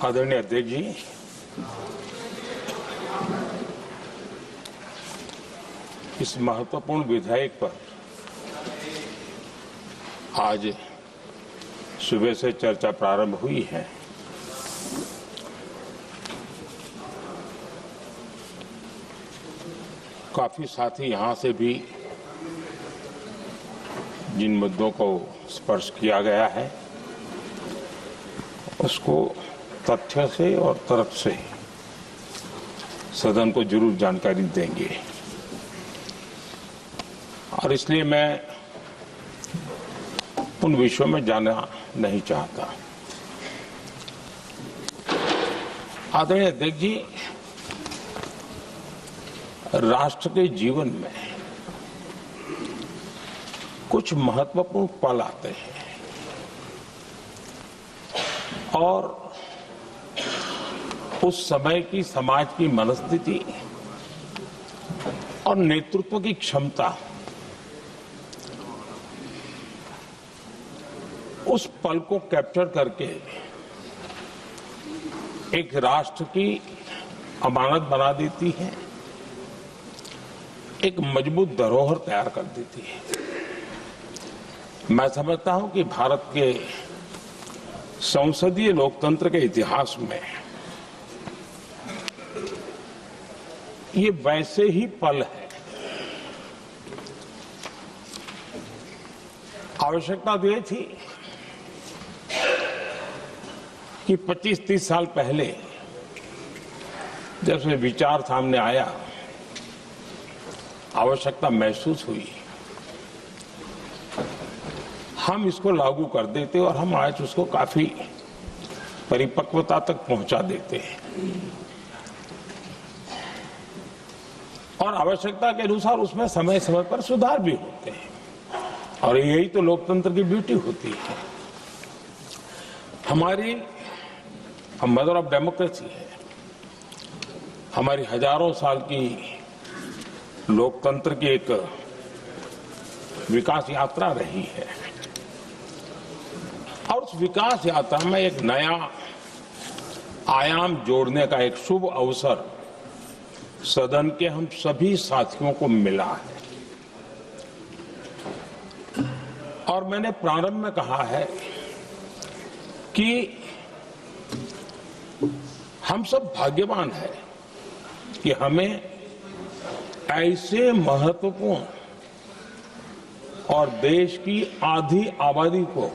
आदरणीय अध्यक्ष जी, इस महत्वपूर्ण विधेयक पर आज सुबह से चर्चा प्रारंभ हुई है। काफी साथी यहां से भी जिन मुद्दों को स्पर्श किया गया है उसको तथ्य से और तर्क से सदन को जरूर जानकारी देंगे और इसलिए मैं उन विषयों में जाना नहीं चाहता। आदरणीय अध्यक्ष जी, राष्ट्र के जीवन में कुछ महत्वपूर्ण पल आते हैं और उस समय की समाज की मनस्थिति और नेतृत्व की क्षमता उस पल को कैप्चर करके एक राष्ट्र की अमानत बना देती है, एक मजबूत धरोहर तैयार कर देती है। मैं समझता हूं कि भारत के संसदीय लोकतंत्र के इतिहास में ये वैसे ही पल है। आवश्यकता तो ये थी कि 25-30 साल पहले जब से विचार सामने आया, आवश्यकता महसूस हुई, हम इसको लागू कर देते और हम आज उसको काफी परिपक्वता तक पहुंचा देते हैं और आवश्यकता के अनुसार उसमें समय समय पर सुधार भी होते हैं और यही तो लोकतंत्र की ब्यूटी होती है। हमारी मदर ऑफ डेमोक्रेसी है, हमारी हजारों साल की लोकतंत्र की एक विकास यात्रा रही है और उस विकास यात्रा में एक नया आयाम जोड़ने का एक शुभ अवसर सदन के हम सभी साथियों को मिला है और मैंने प्रारंभ में कहा है कि हम सब भाग्यवान हैं कि हमें ऐसे महत्वपूर्ण और देश की आधी आबादी को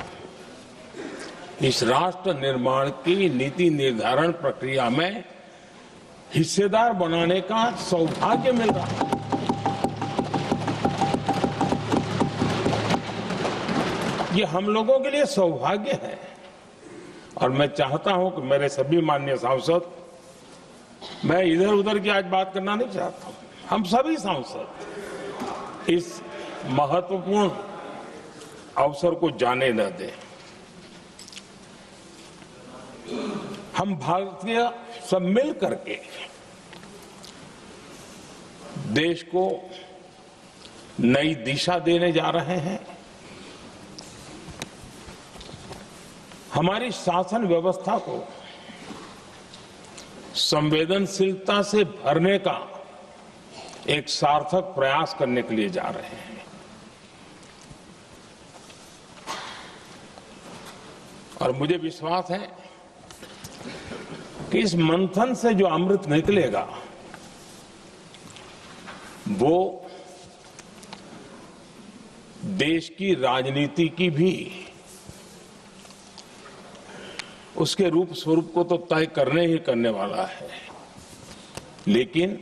इस राष्ट्र निर्माण की नीति निर्धारण प्रक्रिया में हिस्सेदार बनाने का सौभाग्य मिल रहा है। ये हम लोगों के लिए सौभाग्य है और मैं चाहता हूं कि मेरे सभी माननीय सांसद, मैं इधर उधर की आज बात करना नहीं चाहता हूं, हम सभी सांसद इस महत्वपूर्ण अवसर को जाने न दें। हम भारतीय सब मिल करके देश को नई दिशा देने जा रहे हैं। हमारी शासन व्यवस्था को संवेदनशीलता से भरने का एक सार्थक प्रयास करने के लिए जा रहे हैं और मुझे विश्वास है कि इस मंथन से जो अमृत निकलेगा वो देश की राजनीति की भी उसके रूप स्वरूप को तो तय करने ही करने वाला है, लेकिन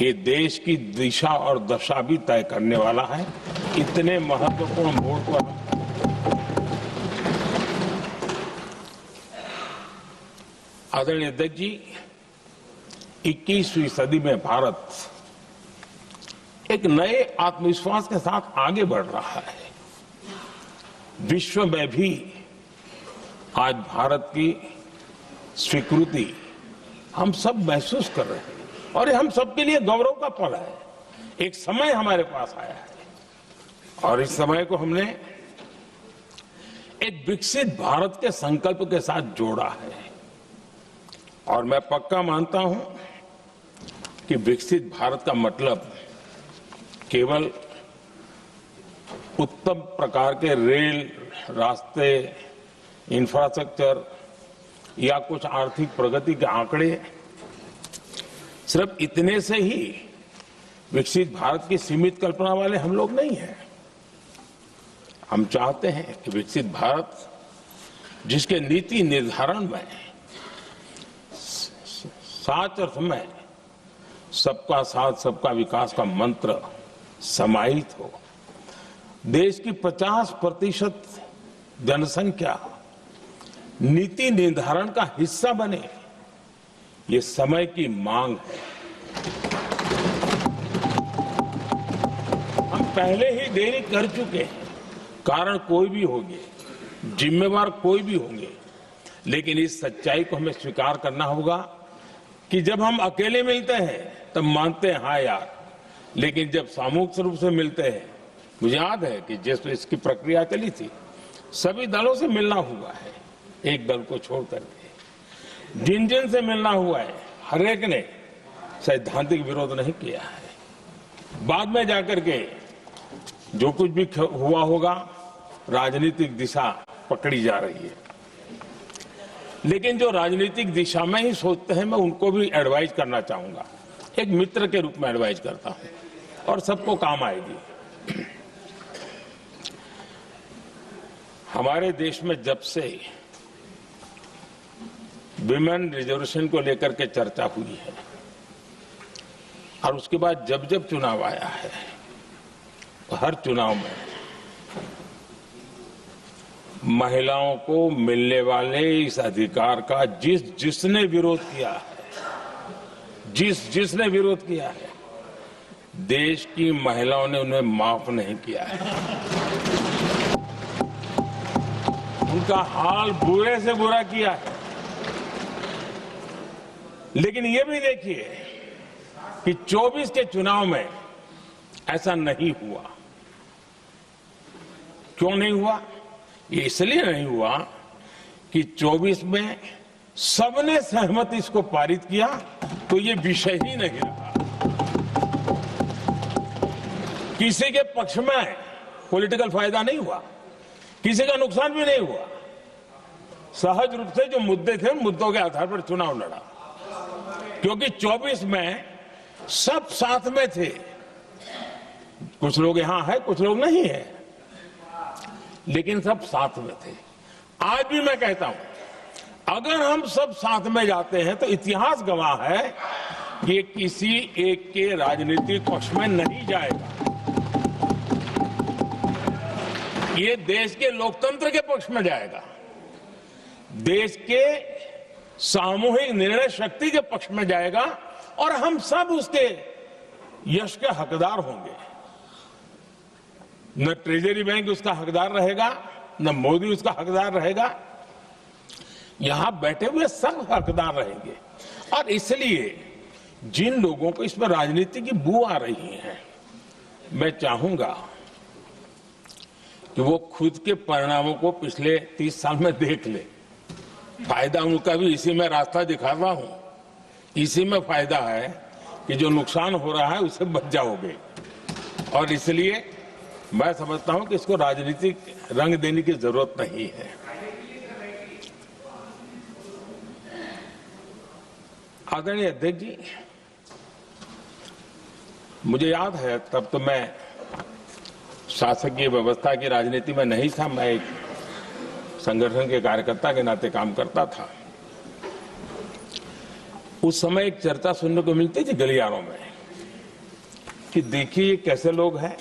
ये देश की दिशा और दशा भी तय करने वाला है। इतने महत्वपूर्ण मोड़ पर आदरणीय अध्यक्ष जी, 21वीं सदी में भारत एक नए आत्मविश्वास के साथ आगे बढ़ रहा है। विश्व में भी आज भारत की स्वीकृति हम सब महसूस कर रहे हैं और ये हम सबके लिए गौरव का पल है। एक समय हमारे पास आया है और इस समय को हमने एक विकसित भारत के संकल्प के साथ जोड़ा है। और मैं पक्का मानता हूं कि विकसित भारत का मतलब केवल उत्तम प्रकार के रेल, रास्ते, इंफ्रास्ट्रक्चर या कुछ आर्थिक प्रगति के आंकड़े, सिर्फ इतने से ही विकसित भारत की सीमित कल्पना वाले हम लोग नहीं हैं। हम चाहते हैं कि विकसित भारत जिसके नीति निर्धारण में साच अर्थ में सबका साथ सबका विकास का मंत्र समाहित हो, देश की 50% जनसंख्या नीति निर्धारण का हिस्सा बने, ये समय की मांग है। हम पहले ही देरी कर चुके हैं, कारण कोई भी होंगे, जिम्मेवार कोई भी होंगे, लेकिन इस सच्चाई को हमें स्वीकार करना होगा कि जब हम अकेले मिलते हैं तब मानते हैं हाँ यार, लेकिन जब सामूहिक रूप से मिलते हैं, मुझे याद है कि जैसे इसकी प्रक्रिया चली थी, सभी दलों से मिलना हुआ है, एक दल को छोड़ करके जिन जिन से मिलना हुआ है, हर एक ने सैद्धांतिक विरोध नहीं किया है। बाद में जाकर के जो कुछ भी हुआ होगा, राजनीतिक दिशा पकड़ी जा रही है, लेकिन जो राजनीतिक दिशा में ही सोचते हैं, मैं उनको भी एडवाइज करना चाहूंगा, एक मित्र के रूप में एडवाइज करता हूं और सबको काम आएगी। हमारे देश में जब से विमेन रिजर्वेशन को लेकर के चर्चा हुई है और उसके बाद जब जब चुनाव आया है, हर चुनाव में महिलाओं को मिलने वाले इस अधिकार का जिसने विरोध किया है, जिसने विरोध किया है, देश की महिलाओं ने उन्हें माफ नहीं किया है। उनका हाल बुरे से बुरा किया है। लेकिन ये भी देखिए कि 24 के चुनाव में ऐसा नहीं हुआ। क्यों नहीं हुआ? ये इसलिए नहीं हुआ कि 24 में सबने सहमति इसको पारित किया, तो ये विषय ही नहीं रहा। किसी के पक्ष में पॉलिटिकल फायदा नहीं हुआ, किसी का नुकसान भी नहीं हुआ। सहज रूप से जो मुद्दे थे, उन मुद्दों के आधार पर चुनाव लड़ा, क्योंकि 24 में सब साथ में थे। कुछ लोग यहां है, कुछ लोग नहीं है, लेकिन सब साथ में थे। आज भी मैं कहता हूं, अगर हम सब साथ में जाते हैं तो इतिहास गवाह है कि किसी एक के राजनीतिक पक्ष में नहीं जाएगा। ये देश के लोकतंत्र के पक्ष में जाएगा, देश के सामूहिक निर्णय शक्ति के पक्ष में जाएगा और हम सब उसके यश के हकदार होंगे। न ट्रेजरी बैंक उसका हकदार रहेगा, न मोदी उसका हकदार रहेगा, यहां बैठे हुए सब हकदार रहेंगे। और इसलिए जिन लोगों को इसमें राजनीति की बू आ रही है, मैं चाहूंगा कि वो खुद के परिणामों को पिछले 30 साल में देख ले। फायदा उनका भी इसी में रास्ता दिखा रहा हूं, इसी में फायदा है कि जो नुकसान हो रहा है उससे बच जाओगे। और इसलिए मैं समझता हूं कि इसको राजनीतिक रंग देने की जरूरत नहीं है। आदरणीय अध्यक्ष जी, मुझे याद है तब तो मैं शासकीय व्यवस्था की राजनीति में नहीं था, मैं एक संगठन के कार्यकर्ता के नाते काम करता था। उस समय एक चर्चा सुनने को मिलती थी गलियारों में कि देखिए ये कैसे लोग हैं,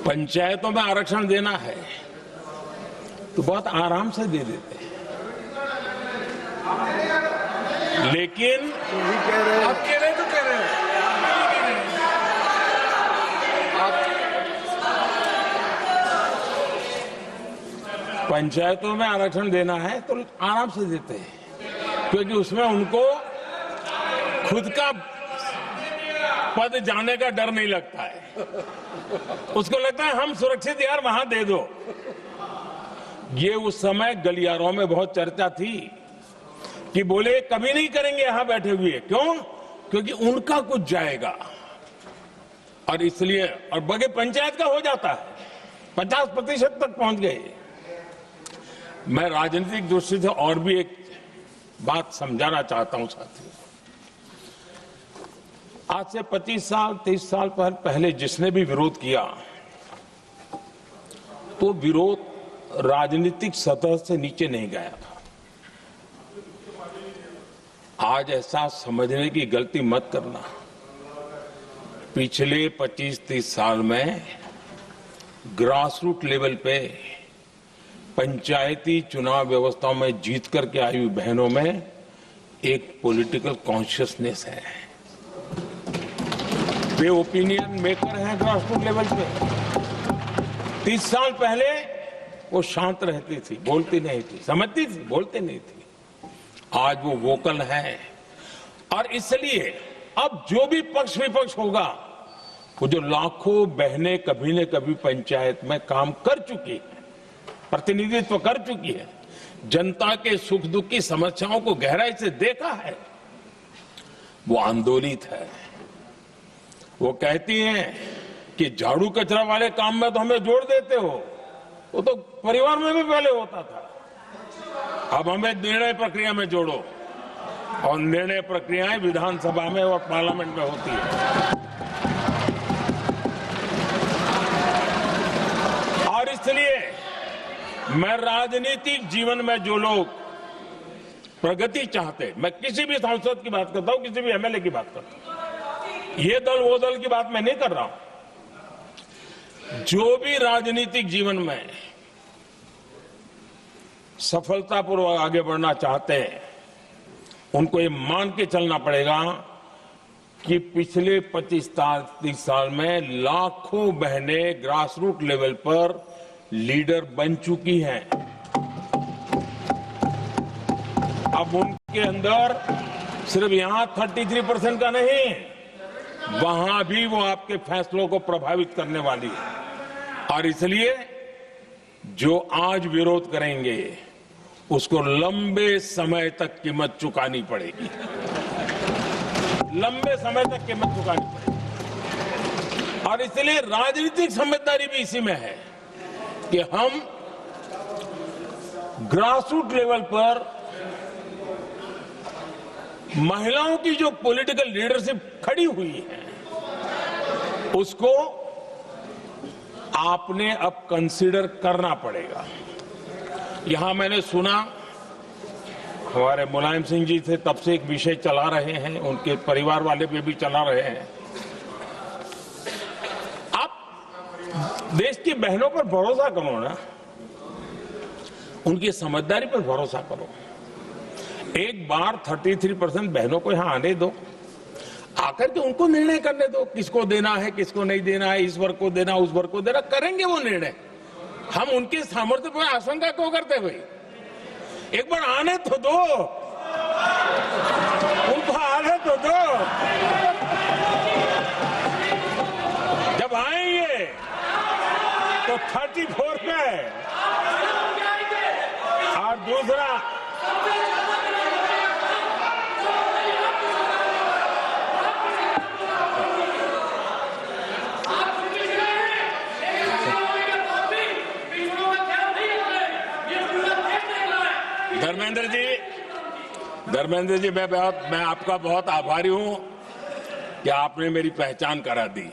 पंचायतों में आरक्षण देना है तो बहुत आराम से दे देते हैं, लेकिन आप कह रहे तो कह रहे हैं पंचायतों में आरक्षण देना है तो आराम से देते हैं, क्योंकि उसमें उनको खुद का पद जाने का डर नहीं लगता है। उसको लगता है हम सुरक्षित यार वहां दे दो। ये उस समय गलियारों में बहुत चर्चा थी कि बोले कभी नहीं करेंगे यहां बैठे हुए। क्यों? क्योंकि उनका कुछ जाएगा और इसलिए, और बगे पंचायत का हो जाता है, 50% तक पहुंच गए। मैं राजनीतिक दृष्टि से और भी एक बात समझाना चाहता हूं साथियों। आज से 25 साल 30 साल पहले जिसने भी विरोध किया तो विरोध राजनीतिक सतह से नीचे नहीं गया था। आज ऐसा समझने की गलती मत करना। पिछले 25-30 साल में ग्रास रूट लेवल पे पंचायती चुनाव व्यवस्थाओं में जीत करके आई हुई बहनों में एक पॉलिटिकल कॉन्शियसनेस है। वे ओपिनियन मेकर हैं ग्रास रूट लेवल पे। 30 साल पहले वो शांत रहती थी, बोलती नहीं थी, समझती थी, बोलती नहीं थी। आज वो वोकल है और इसलिए अब जो भी पक्ष विपक्ष होगा, वो जो लाखों बहनें कभी न कभी पंचायत में काम कर चुकी है, प्रतिनिधित्व कर चुकी है, जनता के सुख दुख की समस्याओं को गहराई से देखा है, वो आंदोलित है। वो कहती हैं कि झाड़ू कचरा वाले काम में तो हमें जोड़ देते हो, वो तो परिवार में भी पहले होता था। अब हमें निर्णय प्रक्रिया में जोड़ो, और निर्णय प्रक्रियाएं विधानसभा में और पार्लियामेंट में होती है। और इसलिए मैं राजनीतिक जीवन में जो लोग प्रगति चाहते, मैं किसी भी सांसद की बात करता हूं, किसी भी एमएलए की बात करता हूं, ये दल वो दल की बात मैं नहीं कर रहा हूं। जो भी राजनीतिक जीवन में सफलतापूर्वक आगे बढ़ना चाहते हैं, उनको ये मान के चलना पड़ेगा कि पिछले 25-30 साल में लाखों बहनें ग्रास रूट लेवल पर लीडर बन चुकी हैं। अब उनके अंदर सिर्फ यहां 33% का नहीं, वहां भी वो आपके फैसलों को प्रभावित करने वाली है। और इसलिए जो आज विरोध करेंगे उसको लंबे समय तक कीमत चुकानी पड़ेगी, लंबे समय तक कीमत चुकानी पड़ेगी। और इसलिए राजनीतिक समझदारी भी इसी में है कि हम ग्रास रूट लेवल पर महिलाओं की जो पॉलिटिकल लीडरशिप खड़ी हुई है, उसको आपने अब कंसीडर करना पड़ेगा। यहां मैंने सुना हमारे मुलायम सिंह जी थे, तब से एक विषय चला रहे हैं, उनके परिवार वाले भी चला रहे हैं। आप देश की बहनों पर भरोसा करो ना, उनकी समझदारी पर भरोसा करो। एक बार 33% बहनों को यहां आने दो, आकर के उनको निर्णय करने दो, किसको देना है, किसको नहीं देना है, इस वर्ग को देना, उस वर्ग को देना, करेंगे वो निर्णय। हम उनके सामर्थ्य पर आशंका क्यों करते भाई? एक बार आने तो दो, उनको आने तो दो। जब आएंगे तो 34 पे, और दूसरा धर्मेंद्र जी, मैं आपका बहुत आभारी हूं कि आपने मेरी पहचान करा दी।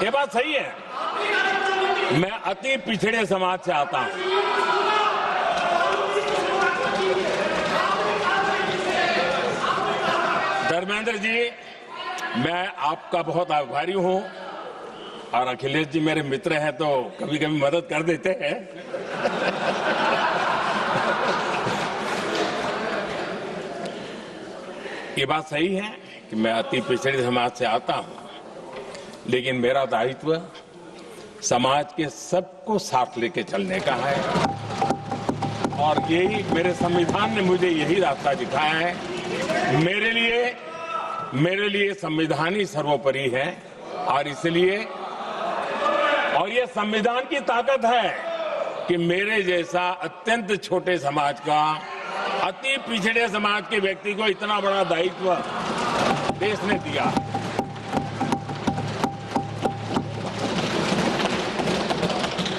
ये बात सही है, मैं अति पिछड़े समाज से आता हूं। धर्मेंद्र जी, मैं आपका बहुत आभारी हूं, और अखिलेश जी मेरे मित्र हैं तो कभी कभी मदद कर देते हैं। ये बात सही है कि मैं अति पिछड़े समाज से आता हूं, लेकिन मेरा दायित्व समाज के सबको साथ लेके चलने का है, और यही मेरे संविधान ने मुझे यही रास्ता दिखाया है। मेरे लिए मेरे लिए संविधान ही सर्वोपरि है और इसलिए और ये संविधान की ताकत है कि मेरे जैसा अत्यंत छोटे समाज का, अति पिछड़े समाज के व्यक्ति को इतना बड़ा दायित्व देश ने दिया।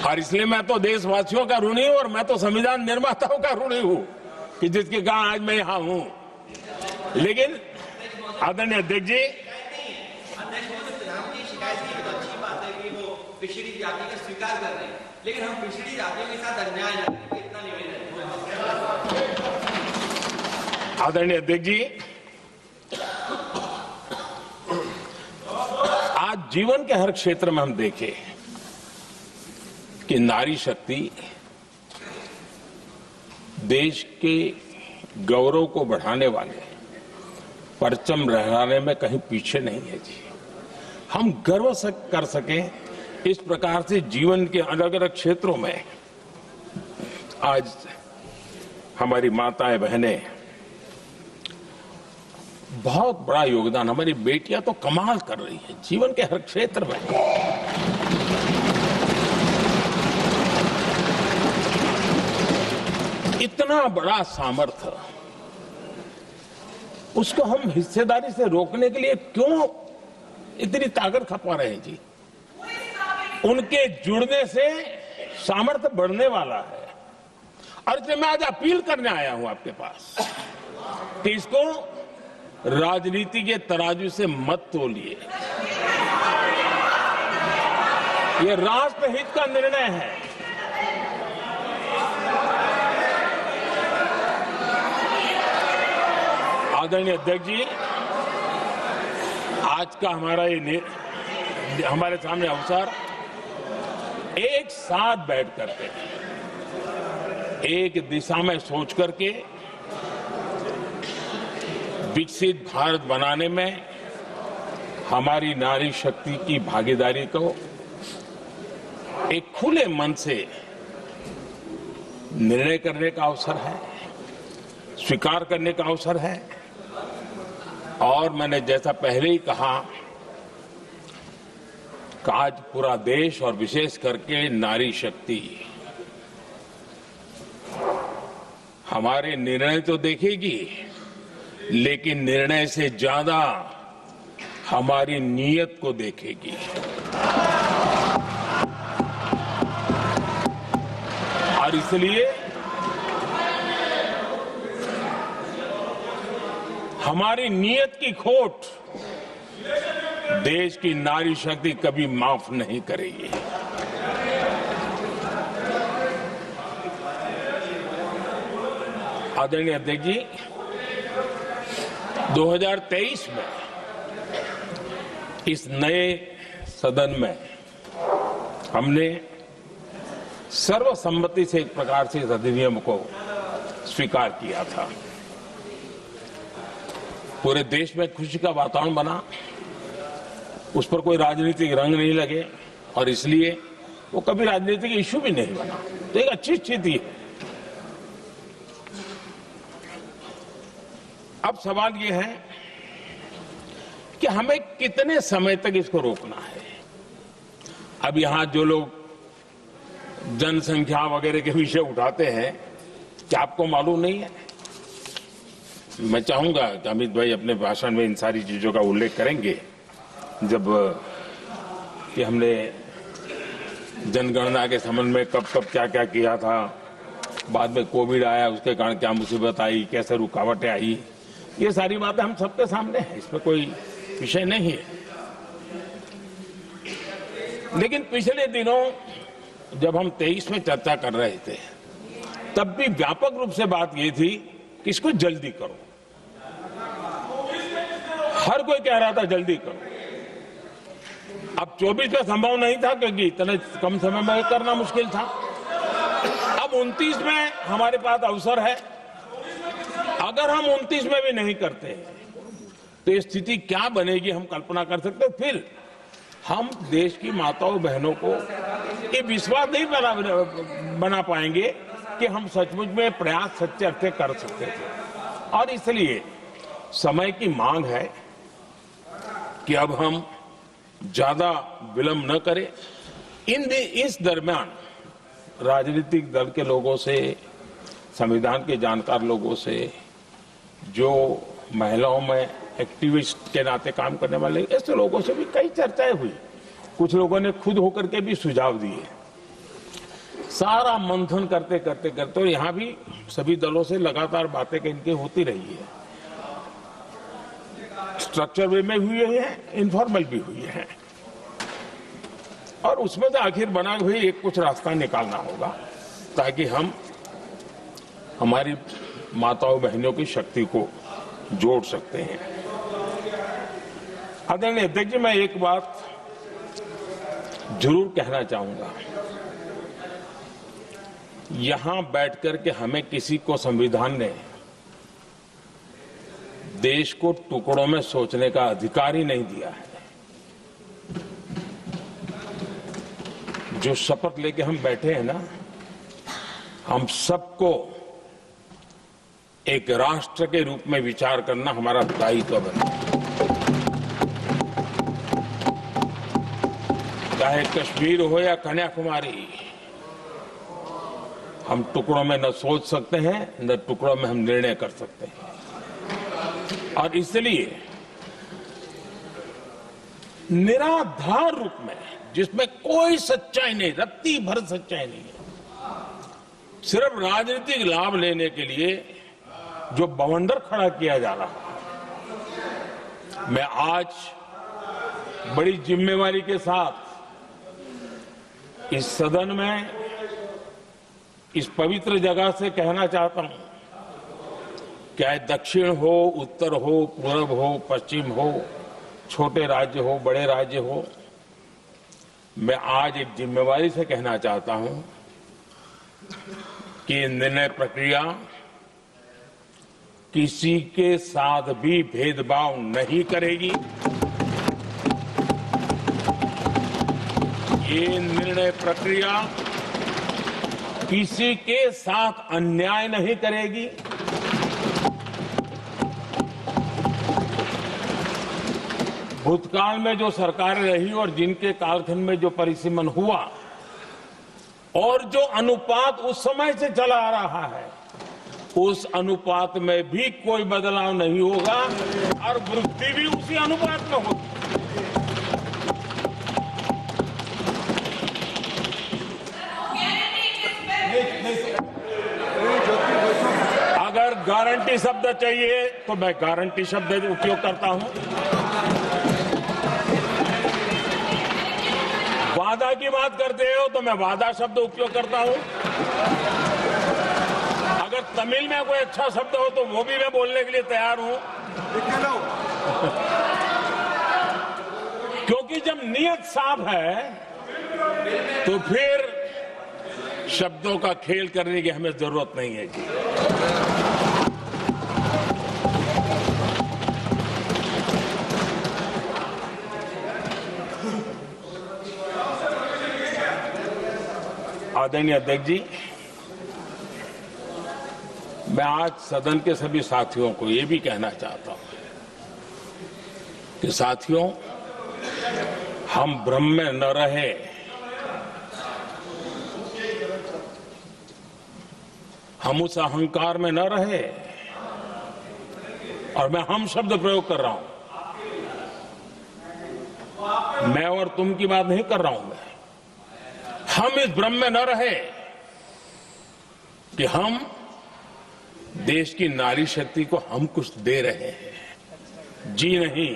और इसलिए मैं तो देशवासियों का ऋणी हूं और मैं तो संविधान निर्माताओं का ऋणी हूं कि जिसके कारण आज मैं यहां हूं। लेकिन आदरणीय अध्यक्ष जी, पिछड़ी जाति का स्वीकार कर रहे हैं, लेकिन हम पिछड़ी जातियों के साथ अन्याय न करें, इतना निवेदन है। आदरणीय अध्यक्ष जी, आज जीवन के हर क्षेत्र में हम देखें कि नारी शक्ति देश के गौरव को बढ़ाने वाले, परचम लहराने में कहीं पीछे नहीं है जी। हम गर्व कर सकें इस प्रकार से जीवन के अलग अलग क्षेत्रों में आज हमारी माताएं बहनें बहुत बड़ा योगदान, हमारी बेटियां तो कमाल कर रही हैं जीवन के हर क्षेत्र में। इतना बड़ा सामर्थ्य, उसको हम हिस्सेदारी से रोकने के लिए क्यों इतनी ताकत खपा रहे हैं जी? उनके जुड़ने से सामर्थ्य बढ़ने वाला है। और इसलिए मैं आज अपील करने आया हूं आपके पास कि इसको राजनीति के तराजू से मत तोलिए। ये राष्ट्रहित का निर्णय है। आदरणीय अध्यक्ष जी, आज का हमारे सामने अवसर एक साथ बैठ करके एक दिशा में सोच करके विकसित भारत बनाने में हमारी नारी शक्ति की भागीदारी को एक खुले मन से निर्णय करने का अवसर है, स्वीकार करने का अवसर है। और मैंने जैसा पहले ही कहा कि आज पूरा देश और विशेष करके नारी शक्ति हमारे निर्णय तो देखेगी, लेकिन निर्णय से ज्यादा हमारी नीयत को देखेगी। और इसलिए हमारी नीयत की खोट देश की नारी शक्ति कभी माफ नहीं करेगी। आदरणीय अध्यक्ष जी, 2023 में इस नए सदन में हमने सर्वसम्मति से एक प्रकार से इस अधिनियम को स्वीकार किया था। पूरे देश में खुशी का वातावरण बना, उस पर कोई राजनीतिक रंग नहीं लगे और इसलिए वो कभी राजनीतिक इश्यू भी नहीं बना। तो एक अच्छी स्थिति है। अब सवाल ये है कि हमें कितने समय तक इसको रोकना है। अब यहां जो लोग जनसंख्या वगैरह के विषय उठाते हैं, क्या आपको मालूम नहीं है? मैं चाहूंगा कि अमित भाई अपने भाषण में इन सारी चीजों का उल्लेख करेंगे, जब कि हमने जनगणना के संबंध में कब कब क्या क्या किया था, बाद में कोविड आया, उसके कारण क्या मुसीबत आई, कैसे रुकावटें आई, ये सारी बातें हम सबके सामने हैं, इसमें कोई विषय नहीं है। लेकिन पिछले दिनों जब हम 23 में चर्चा कर रहे थे, तब भी व्यापक रूप से बात ये थी कि इसको जल्दी करो। हर कोई कह रहा था जल्दी करो। अब 24 में संभव नहीं था क्योंकि इतने कम समय में करना मुश्किल था। अब 29 में हमारे पास अवसर है। अगर हम 29 में भी नहीं करते तो ये स्थिति क्या बनेगी हम कल्पना कर सकते। फिर हम देश की माताओं बहनों को ये विश्वास नहीं बना पाएंगे कि हम सचमुच में प्रयास सच्चे अर्थ कर सकते थे। और इसलिए समय की मांग है कि अब हम ज्यादा विलंब न करें। इस दरमियान राजनीतिक दल के लोगों से, संविधान के जानकार लोगों से, जो महिलाओं में एक्टिविस्ट के नाते काम करने वाले ऐसे लोगों से भी कई चर्चाएं हुई। कुछ लोगों ने खुद होकर के भी सुझाव दिए। सारा मंथन करते करते करते, और यहां भी सभी दलों से लगातार बातें इनकी होती रही है। स्ट्रक्चर वे में हुई है, इनफॉर्मल भी हुई है, और उसमें से आखिर बना हुई एक कुछ रास्ता निकालना होगा ताकि हम हमारी माताओं बहनों की शक्ति को जोड़ सकते हैं। आदरणीय अध्यक्ष जी, मैं एक बात जरूर कहना चाहूंगा। यहां बैठकर के हमें किसी को संविधान ने देश को टुकड़ों में सोचने का अधिकार ही नहीं दिया है। जो शपथ लेके हम बैठे हैं ना, हम सबको एक राष्ट्र के रूप में विचार करना हमारा दायित्व बना। चाहे कश्मीर हो या कन्याकुमारी, हम टुकड़ों में न सोच सकते हैं, न टुकड़ों में हम निर्णय कर सकते हैं। और इसलिए निराधार रूप में, जिसमें कोई सच्चाई नहीं, रत्ती भर सच्चाई नहीं है, सिर्फ राजनीतिक लाभ लेने के लिए जो बवंडर खड़ा किया जा रहा है, मैं आज बड़ी जिम्मेवारी के साथ इस सदन में, इस पवित्र जगह से कहना चाहता हूं, चाहे दक्षिण हो, उत्तर हो, पूर्व हो, पश्चिम हो, छोटे राज्य हो, बड़े राज्य हो, मैं आज एक जिम्मेवारी से कहना चाहता हूं कि निर्णय प्रक्रिया किसी के साथ भी भेदभाव नहीं करेगी। ये निर्णय प्रक्रिया किसी के साथ अन्याय नहीं करेगी। भूतकाल में जो सरकारें रही और जिनके कालखंड में जो परिसीमन हुआ और जो अनुपात उस समय से चला आ रहा है, उस अनुपात में भी कोई बदलाव नहीं होगा और वृद्धि भी उसी अनुपात में होगी। अगर गारंटी शब्द चाहिए तो मैं गारंटी शब्द उपयोग करता हूं। वादा की बात करते हो तो मैं वादा शब्द उपयोग करता हूं। अगर तमिल में कोई अच्छा शब्द हो तो वो भी मैं बोलने के लिए तैयार हूं। क्योंकि जब नियत साफ है तो फिर शब्दों का खेल करने की हमें जरूरत नहीं है जी। आदरणीय अध्यक्ष जी, मैं आज सदन के सभी साथियों को ये भी कहना चाहता हूं कि साथियों, हम भ्रम में न रहे। हम उस अहंकार में न रहे, और मैं हम शब्द प्रयोग कर रहा हूं। मैं और तुम की बात नहीं कर रहा हूं। हम इस भ्रम में न रहे कि हम देश की नारी शक्ति को हम कुछ दे रहे हैं। जी नहीं,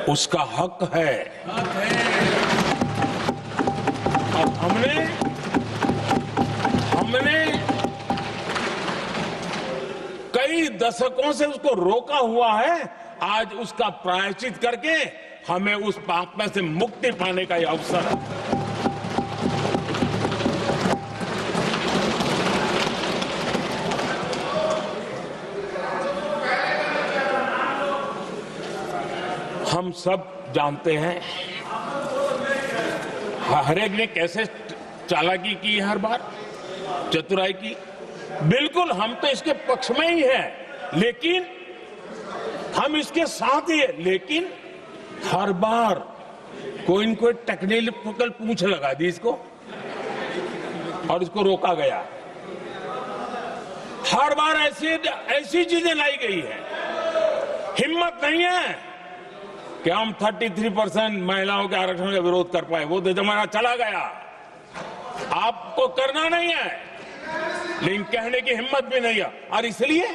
उसका हक है। और हमने कई दशकों से उसको रोका हुआ है। आज उसका प्रायश्चित करके हमें उस पाप में से मुक्ति पाने का यह अवसर है। हम सब जानते हैं हर एक ने कैसे चालाकी की है, हर बार चतुराई की। बिल्कुल हम तो इसके पक्ष में ही हैं, लेकिन हम इसके साथ ही है, लेकिन हर बार कोई न कोई टेक्निकल पूछ लगा दी इसको और इसको रोका गया। हर बार ऐसी चीजें लाई गई है। हिम्मत नहीं है कि हम 33% महिलाओं के आरक्षण का विरोध कर पाए। वो तो जमाना चला गया। आपको करना नहीं है, लेकिन कहने की हिम्मत भी नहीं है। और इसलिए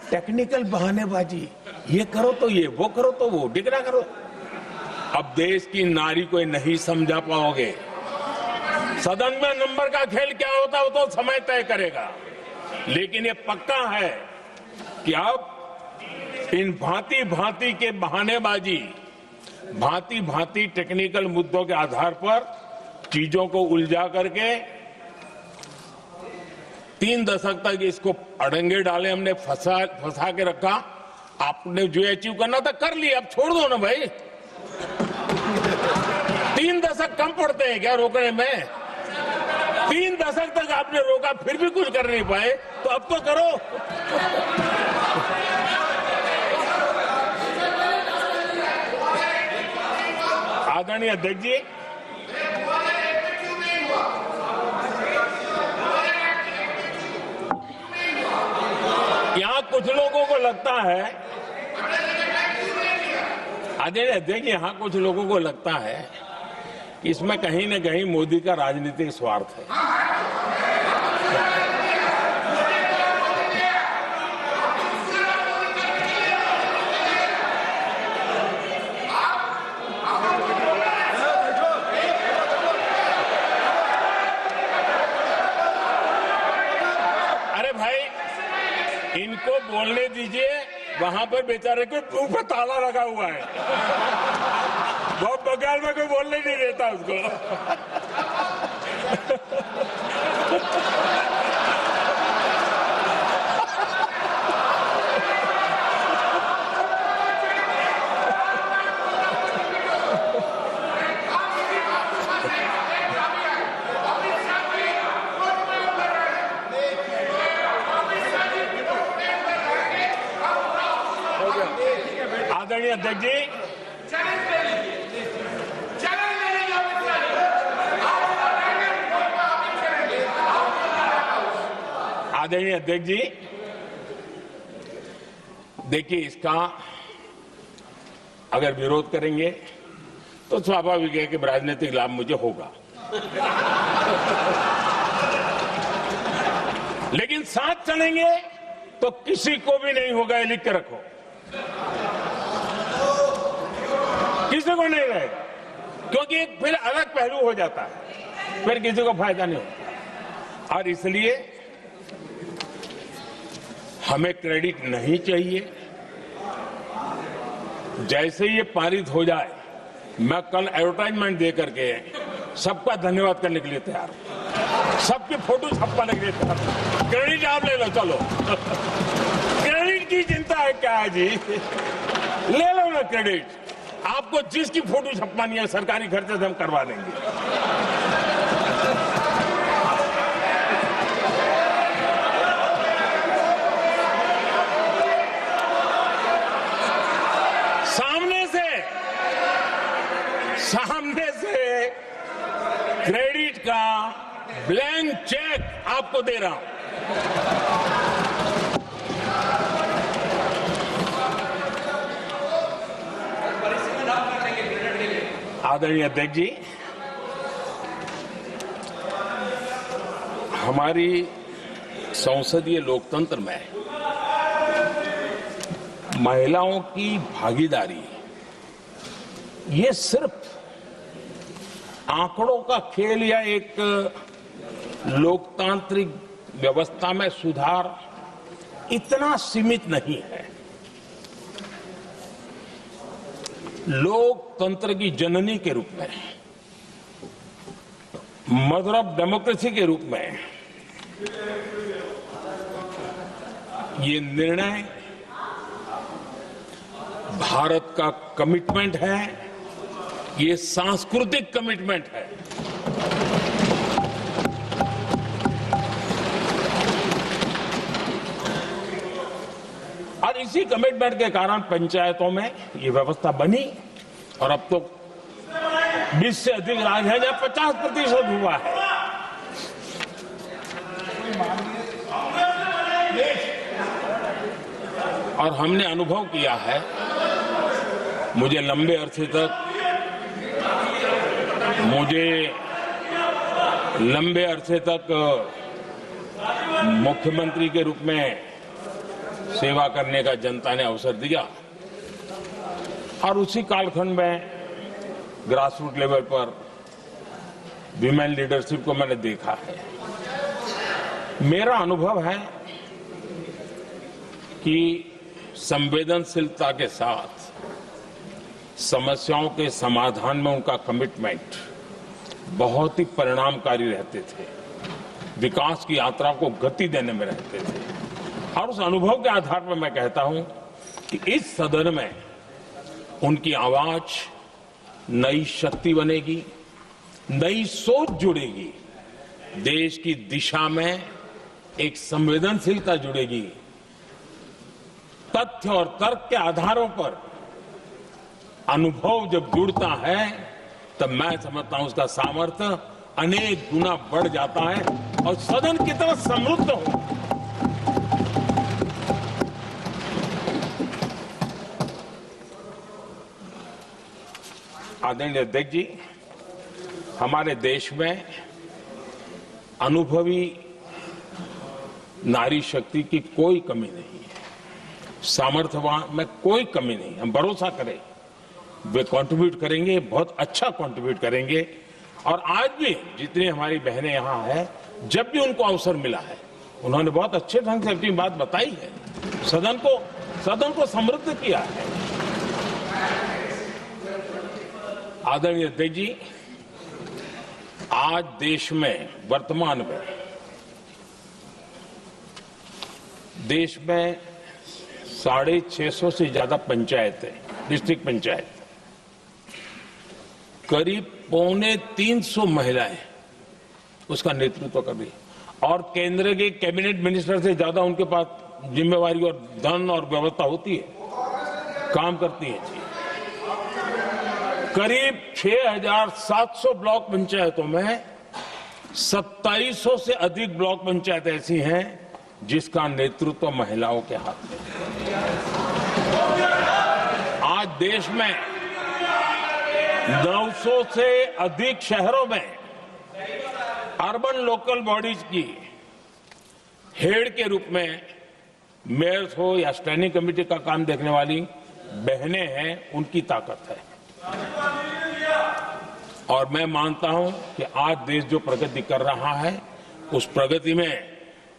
टेक्निकल बहानेबाजी, ये करो तो ये, वो करो तो वो, डिगरा करो। अब देश की नारी को नहीं समझा पाओगे। सदन में नंबर का खेल क्या होता है वो तो समय तय करेगा, लेकिन ये पक्का है कि अब इन भांति भांति के बहानेबाजी, भांति भांति टेक्निकल मुद्दों के आधार पर चीजों को उलझा करके 3 दशक तक इसको अड़ंगे डाले, हमने फंसा के रखा। आपने जो अचीव करना था कर लिया, अब छोड़ दो ना भाई। 3 दशक कम पड़ते हैं क्या रोकने में? 3 दशक तक आपने रोका, फिर भी कुछ कर नहीं पाए, तो अब तो करो। आदरणीय अध्यक्ष जी, यहां कुछ लोगों को लगता है, आदरणीय अध्यक्ष, यहां कुछ लोगों को लगता है कि इसमें कहीं न कहीं मोदी का राजनीतिक स्वार्थ है। अरे भाई, इनको बोलने दीजिए। वहां पर बेचारे के मुंह पर ताला लगा हुआ है, बहुत बगल में कोई बोलने नहीं देता उसको। आदरणीय अध्यक्ष जी, आदरणीय अध्यक्ष जी, देखिए, इसका अगर विरोध करेंगे तो स्वाभाविक है कि राजनीतिक लाभ मुझे होगा, लेकिन साथ चलेंगे तो किसी को भी नहीं होगा। ये लिख के रखो, किसी को नहीं रहेगा, क्योंकि फिर अलग पहलू हो जाता है, फिर किसी को फायदा नहीं होता। और इसलिए हमें क्रेडिट नहीं चाहिए। जैसे ये पारित हो जाए, मैं कल एडवर्टाइजमेंट दे करके सबका धन्यवाद करने के लिए तैयार हूं, सबकी फोटो छपवाने के लिए तैयार हूं। क्रेडिट आप ले लो, चलो। क्रेडिट की चिंता है क्या है जी? ले लो ना क्रेडिट। आपको जिसकी फोटो छपवानी है सरकारी खर्चे से हम करवा देंगे। सामने से क्रेडिट का ब्लैंक चेक आपको दे रहा हूं। आदरणीय अध्यक्ष जी, हमारी संसदीय लोकतंत्र में महिलाओं की भागीदारी ये सिर्फ आंकड़ों का खेल या एक लोकतांत्रिक व्यवस्था में सुधार इतना सीमित नहीं है। लोकतंत्र की जननी के रूप में, मदर ऑफ डेमोक्रेसी के रूप में ये निर्णय भारत का कमिटमेंट है, ये सांस्कृतिक कमिटमेंट है। और इसी कमिटमेंट के कारण पंचायतों में ये व्यवस्था बनी और अब तो 20 से अधिक राज्य है जहां 50% हुआ है। और हमने अनुभव किया है, मुझे लंबे अरसे तक मुख्यमंत्री के रूप में सेवा करने का जनता ने अवसर दिया और उसी कालखंड में ग्रासरूट लेवल पर विमेन लीडरशिप को मैंने देखा है। मेरा अनुभव है कि संवेदनशीलता के साथ समस्याओं के समाधान में उनका कमिटमेंट बहुत ही परिणामकारी रहते थे, विकास की यात्रा को गति देने में रहते थे। और उस अनुभव के आधार पर मैं कहता हूं कि इस सदन में उनकी आवाज नई शक्ति बनेगी, नई सोच जुड़ेगी, देश की दिशा में एक संवेदनशीलता जुड़ेगी। तथ्य और तर्क के आधारों पर अनुभव जब जुड़ता है तब मैं समझता हूं उसका सामर्थ्य अनेक गुना बढ़ जाता है और सदन कितना समृद्ध हो। आदरणीय अध्यक्ष जी, हमारे देश में अनुभवी नारी शक्ति की कोई कमी नहीं है, सामर्थ्यवान में कोई कमी नहीं। हम भरोसा करें वे कंट्रीब्यूट करेंगे, बहुत अच्छा कंट्रीब्यूट करेंगे। और आज भी जितनी हमारी बहनें यहां हैं, जब भी उनको अवसर मिला है उन्होंने बहुत अच्छे ढंग से अपनी बात बताई है, सदन को समृद्ध किया है। आदरणीय अध्यक्ष जी, आज देश में वर्तमान में देश में 650 से ज्यादा पंचायतें, डिस्ट्रिक्ट पंचायत, करीब 250 महिलाएं उसका नेतृत्व कर रही है और केंद्र के कैबिनेट मिनिस्टर से ज्यादा उनके पास जिम्मेवारी और धन और व्यवस्था होती है, काम करती है जी। करीब 6,700 ब्लॉक पंचायतों में 2700 से अधिक ब्लॉक पंचायत ऐसी हैं जिसका नेतृत्व महिलाओं के हाथ में है। आज देश में 900 से अधिक शहरों में अर्बन लोकल बॉडीज की हेड के रूप में मेयर्स हो या स्टैंडिंग कमेटी का काम देखने वाली बहनें हैं, उनकी ताकत है। और मैं मानता हूं कि आज देश जो प्रगति कर रहा है उस प्रगति में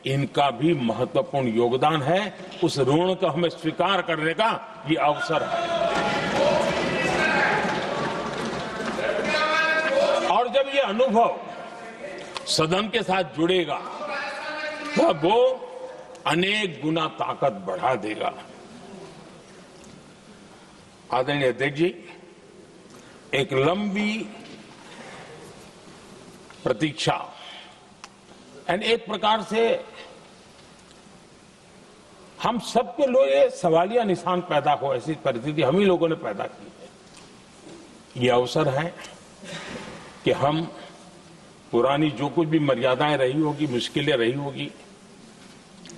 इनका भी महत्वपूर्ण योगदान है। उस ऋण को हमें स्वीकार करने का ये अवसर है। और जब ये अनुभव सदन के साथ जुड़ेगा तो वो अनेक गुना ताकत बढ़ा देगा। आदरणीय अध्यक्ष जी, एक लंबी प्रतीक्षा एंड एक प्रकार से हम सबके लिए सवालिया निशान पैदा हो, ऐसी परिस्थिति हम ही लोगों ने पैदा की है। ये अवसर है कि हम पुरानी जो कुछ भी मर्यादाएं रही होगी, मुश्किलें रही होगी,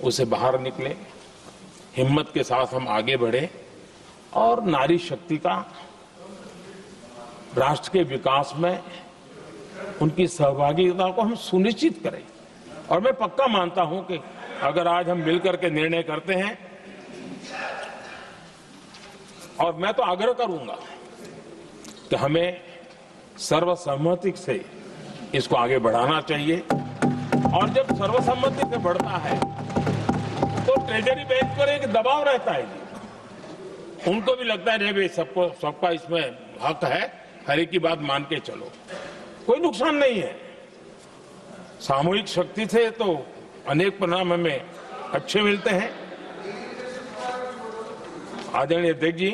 उसे बाहर निकले, हिम्मत के साथ हम आगे बढ़े और नारी शक्ति का राष्ट्र के विकास में उनकी सहभागिता को हम सुनिश्चित करें। और मैं पक्का मानता हूं कि अगर आज हम मिलकर के निर्णय करते हैं, और मैं तो आग्रह करूंगा कि हमें सर्वसम्मति से इसको आगे बढ़ाना चाहिए। और जब सर्वसम्मति से बढ़ता है तो ट्रेजरी बेंच पर एक दबाव रहता है जी, उनको भी लगता है भाई सबका इसमें हक है, हर एक की बात मान के चलो, कोई नुकसान नहीं है। सामूहिक शक्ति से तो अनेक परिणाम हमें अच्छे मिलते हैं। आदरणीय अध्यक्ष जी,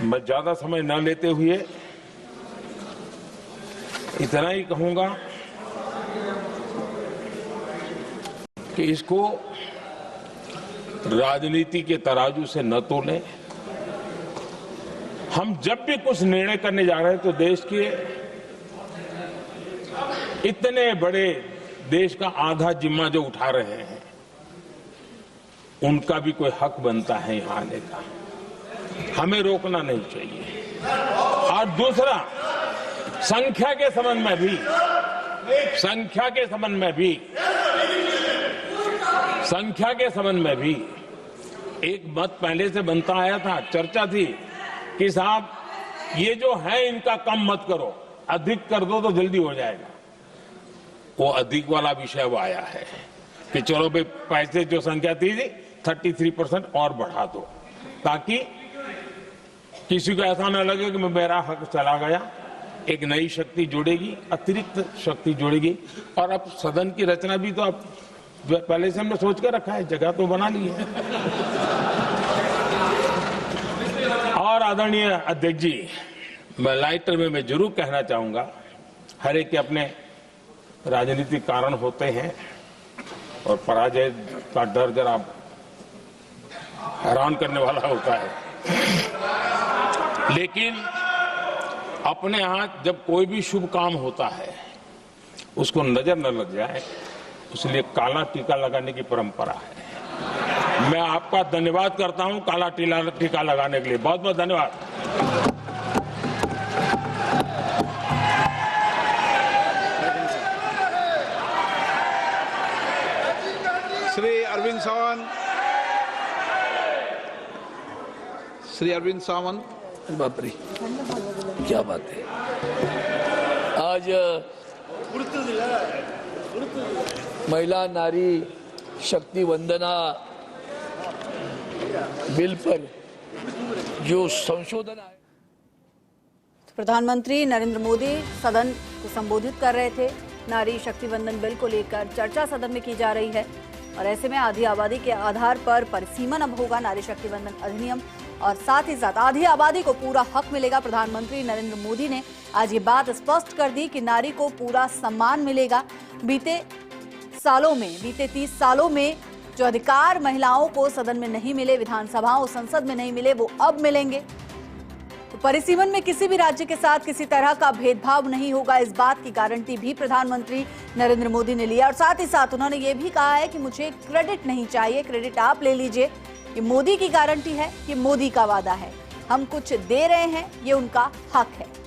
मैं ज्यादा समय न लेते हुए इतना ही कहूंगा कि इसको राजनीति के तराजू से न तोलें। हम जब भी कुछ निर्णय करने जा रहे हैं तो देश के इतने बड़े देश का आधा जिम्मा जो उठा रहे हैं उनका भी कोई हक बनता है यहां आने का, हमें रोकना नहीं चाहिए। और दूसरा, संख्या के संबंध में भी एक मत पहले से बनता आया था, चर्चा थी कि साहब ये जो है इनका कम मत करो, अधिक कर दो तो जल्दी हो जाएगा। वो अधिक वाला विषय वो आया है कि चलो भाई पैसे जो संख्या थी 33% और बढ़ा दो, ताकि किसी को ऐसा न लगे कि मेरा हक चला गया। एक नई शक्ति जुड़ेगी, अतिरिक्त शक्ति जुड़ेगी। और अब सदन की रचना भी तो अब पहले से हमने सोच कर रखा है, जगह तो बना ली है। और आदरणीय अध्यक्ष जी, मैं लाइटर में मैं जरूर कहना चाहूंगा, हर एक के अपने राजनीतिक कारण होते हैं और पराजय का डर जरा हैरान करने वाला होता है, लेकिन अपने यहां जब कोई भी शुभ काम होता है उसको नजर न लग जाए, इसलिए काला टीका लगाने की परंपरा है। मैं आपका धन्यवाद करता हूं काला टीका लगाने के लिए, बहुत बहुत धन्यवाद। श्री अरविंद सावंत। बाप रे, क्या बात है। आज महिला नारी शक्ति वंदना बिल पर जो संशोधन आए, प्रधानमंत्री नरेंद्र मोदी सदन को संबोधित कर रहे थे। नारी शक्ति वंदन बिल को लेकर चर्चा सदन में की जा रही है और ऐसे में आधी आबादी के आधार पर परिसीमन अब होगा नारी शक्ति वंदन अधिनियम, और साथ ही साथ आधी आबादी को पूरा हक मिलेगा। प्रधानमंत्री नरेंद्र मोदी ने आज ये बात स्पष्ट कर दी कि नारी को पूरा सम्मान मिलेगा। बीते 30 सालों में जो अधिकार महिलाओं को सदन में नहीं मिले, विधानसभाओं संसद में नहीं मिले, वो अब मिलेंगे। तो परिसीमन में किसी भी राज्य के साथ किसी तरह का भेदभाव नहीं होगा, इस बात की गारंटी भी प्रधानमंत्री नरेंद्र मोदी ने लिया। और साथ ही साथ उन्होंने ये भी कहा है कि मुझे क्रेडिट नहीं चाहिए, क्रेडिट आप ले लीजिए, ये मोदी की गारंटी है, ये मोदी का वादा है, हम कुछ दे रहे हैं, ये उनका हक है।